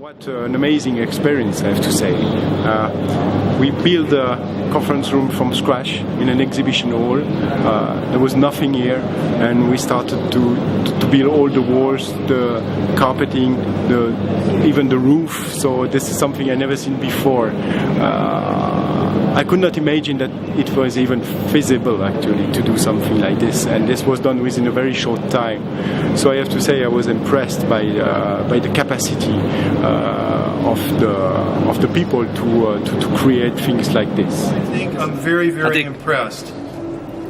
What an amazing experience, I have to say. We built a conference room from scratch in an exhibition hall. There was nothing here, and we started to build all the walls, the carpeting, even the roof. So this is something I never seen before. I could not imagine that it was even feasible actually to do something like this, and this was done within a very short time. So I have to say I was impressed by the capacity of the people to create things like this. I think I'm very impressed.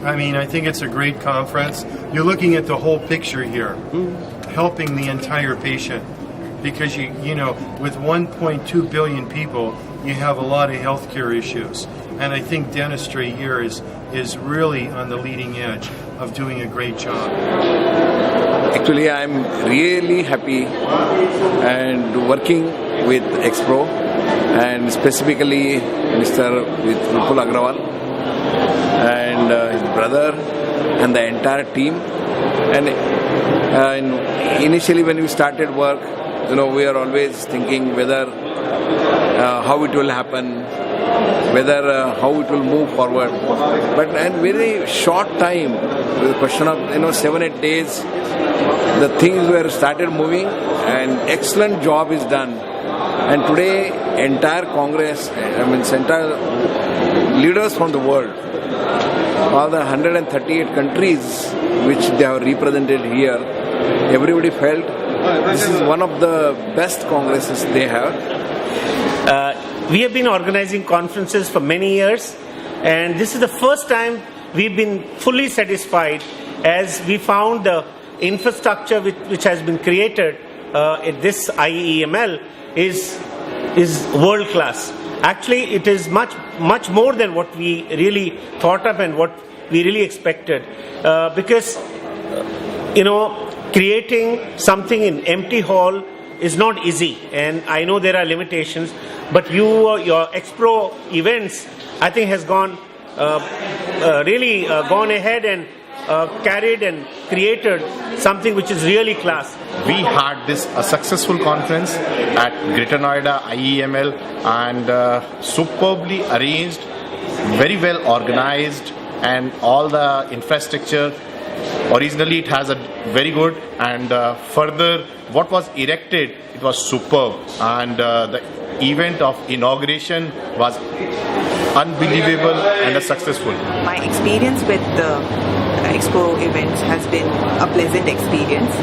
I mean, I think it's a great conference. You're looking at the whole picture here, helping the entire patient, because you know, with 1.2 billion people, you have a lot of healthcare issues, and I think dentistry here is really on the leading edge of doing a great job. Actually, I'm really happy and working with Expro, and specifically with Vipul Agrawal and his brother and the entire team. And initially when we started work, you know, we are always thinking whether how it will happen, whether how it will move forward. But in very short time, with a question of 7-8 days, the things were started moving, and excellent job is done. And today, entire Congress, entire leaders from the world, all the 138 countries which they have represented here, everybody felt this is one of the best congresses they have. We have been organizing conferences for many years, and this is the first time we've been fully satisfied, as we found the infrastructure which has been created at this IEML is world class. Actually, it is much more than what we really thought of and what we really expected, because creating something in empty hall is not easy, and I know there are limitations, but your Expro Events, I think, has gone gone ahead and carried and created something which is really class. We had a successful conference at Greater Noida IEML, and superbly arranged, very well organized, and all the infrastructure. Originally it has a very good, and further what was erected, it was superb, and the event of inauguration was unbelievable and successful. My experience with the Expo Events has been a pleasant experience.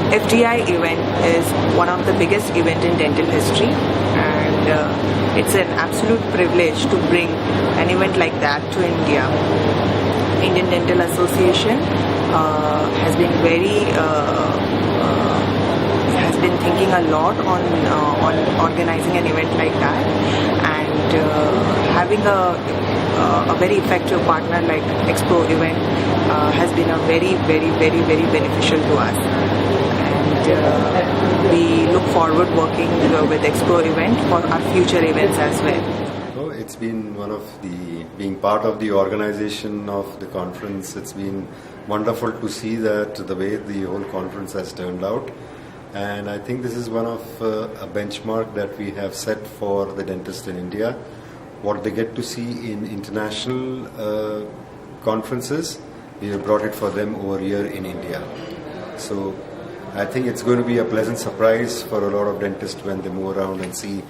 FDI event is one of the biggest events in dental history, and it's an absolute privilege to bring an event like that to India. Indian Dental Association has been thinking a lot on organizing an event like that, and having a very effective partner like Expo Event has been a very beneficial to us, and we look forward working with Expo Event for our future events as well. It's been being part of the organization of the conference. It's been wonderful to see that the way the whole conference has turned out, and I think this is one of a benchmark that we have set for the dentists in India. What they get to see in international conferences, we have brought it for them over here in India. So I think it's going to be a pleasant surprise for a lot of dentists when they move around and see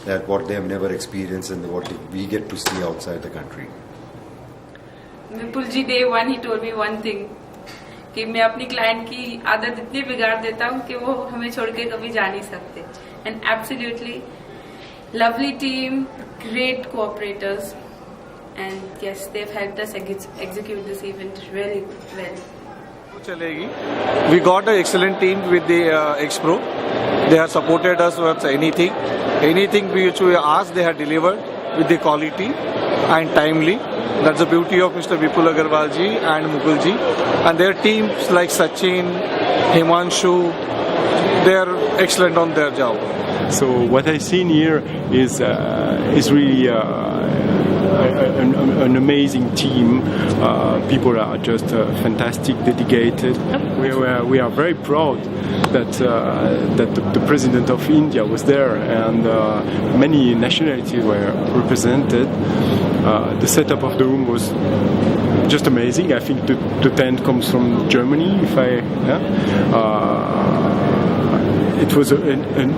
that what they have never experienced and what we get to see outside the country. Vipul ji, day one, he told me one thing, कि मैं अपनी client की आदत इतनी बिगाड़ देता हूँ कि वो हमें छोड़ के कभी जा नहीं सकते. And absolutely lovely team, great cooperators, and yes, they've helped us execute this event really well. We got an excellent team with the Expro. They have supported us with anything which we asked, they have delivered with the quality and timely. That's the beauty of Mr. Vipul Agarwal ji and Mukul ji, and their teams like Sachin, Himanshu, they are excellent on their job. So what I've seen here is really an amazing team. People are just fantastic, dedicated. We are very proud that the President of India was there, and many nationalities were represented. The setup of the room was just amazing. I think the tent comes from Germany. It was an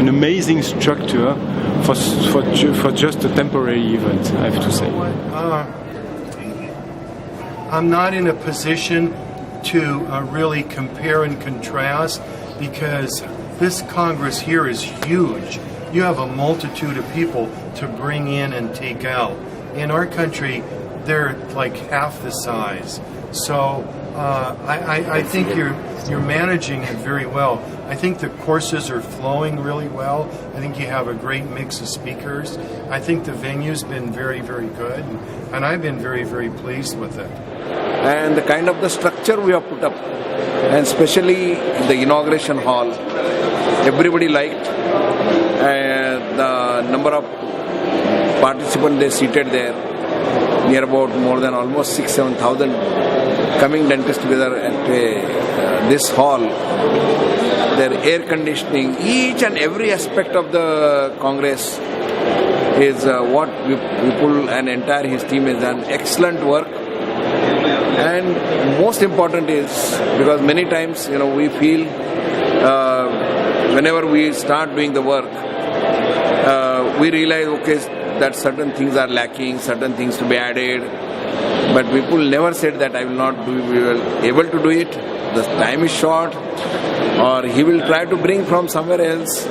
amazing structure for just a temporary event, I have to say. I'm not in a position to really compare and contrast, because this Congress here is huge. You have a multitude of people to bring in and take out. In our country, they're like half the size. So I think you're managing it very well. I think the courses are flowing really well. I think you have a great mix of speakers. I think the venue's been very, very good, and I've been very, very pleased with it. And the kind of the structure we have put up, and especially the inauguration hall, everybody liked, and the number of participants they seated there, near about more than almost 6,000-7,000 coming dentists together at this hall. Their air conditioning, each and every aspect of the Congress is what Vipul and entire his team has done excellent work. And most important is, because many times we feel whenever we start doing the work, we realize that certain things are lacking, certain things to be added, but people never said that I will not be able to do it, the time is short, or he will try to bring from somewhere else,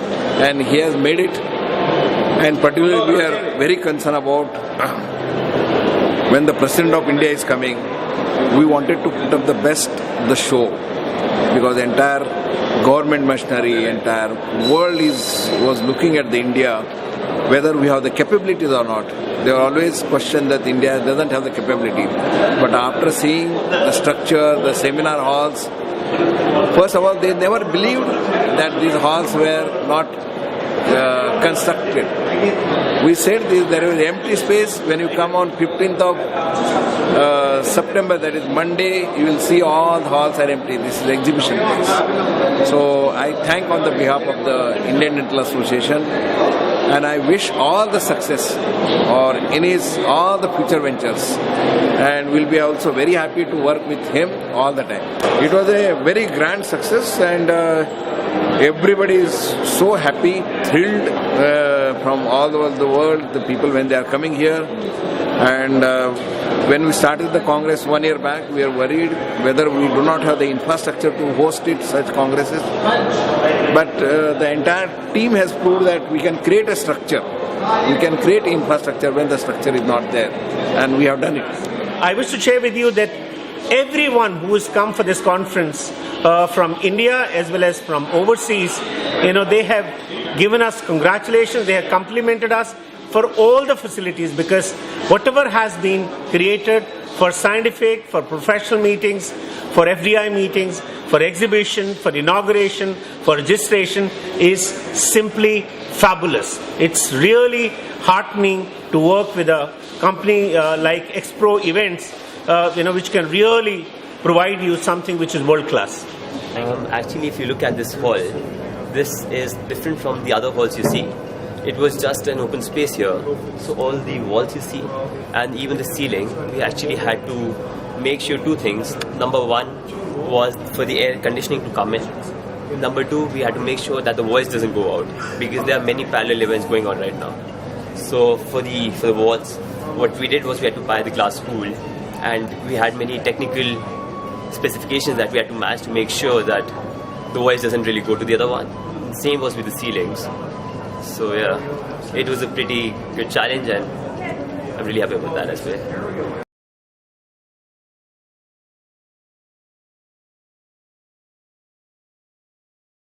and he has made it. And particularly we are very concerned about when the President of India is coming, we wanted to put up the best the show, because the entire government machinery, entire world was looking at the India, whether we have the capabilities or not. They always question that India doesn't have the capability. But after seeing the structure, the seminar halls, first of all, they never believed that these halls were not constructed. We said there is empty space. When you come on 15th of September, that is Monday, you will see all the halls are empty. This is exhibition place. So I thank on the behalf of the Indian Dental Association, and I wish all the success in all the future ventures, and we'll be also very happy to work with him all the time. It was a very grand success, and everybody is so happy, thrilled from all over the world, the people when they are coming here. And when we started the Congress 1 year back, we are worried whether we do not have the infrastructure to host such congresses. But the entire team has proved that we can create a structure. We can create infrastructure when the structure is not there. And we have done it. I wish to share with you that everyone who has come for this conference from India as well as from overseas, they have given us congratulations, they have complimented us for all the facilities, because whatever has been created for scientific, for professional meetings, for FDI meetings, for exhibition, for inauguration, for registration is simply fabulous. It's really heartening to work with a company like Expro Events, which can really provide you something which is world class. Actually, if you look at this hall, this is different from the other halls you see. It was just an open space here, so all the walls you see and even the ceiling, we actually had to make sure two things. Number one was for the air conditioning to come in. Number two, we had to make sure that the voice doesn't go out, because there are many parallel events going on right now. So for the walls, what we did was we had to buy the glass wool, and we had many technical specifications that we had to match to make sure that the voice doesn't really go to the other one. Same was with the ceilings. So yeah, it was a pretty good challenge, and I'm really happy about that as well.